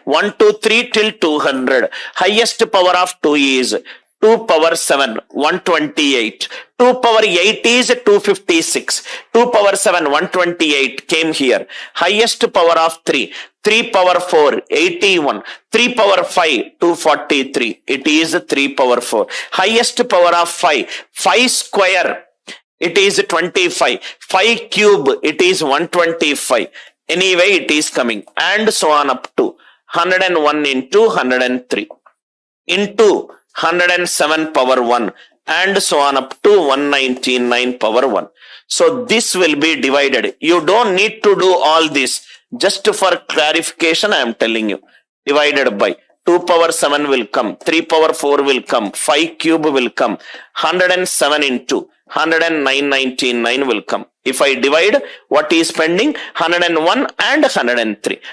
1 to 3 till 200. Highest power of 2 is 2 power 7, 128. 2 power 8 is 256. 2 power 7, 128 came here. Highest power of 3, 3 power 4, 81. 3 power 5, 243. It is 3 power 4. Highest power of 5, 5 square, it is 25. 5 cube, it is 125. Anyway, it is coming. And so on up to 101 into 103 into 107 power 1 and so on up to 199 power 1. So this will be divided. You don't need to do all this. Just for clarification, I am telling you. Divided by 2 power 7 will come, 3 power 4 will come, 5 cube will come, 107 into 199 will come. If I divide, what is pending? 101 and 103.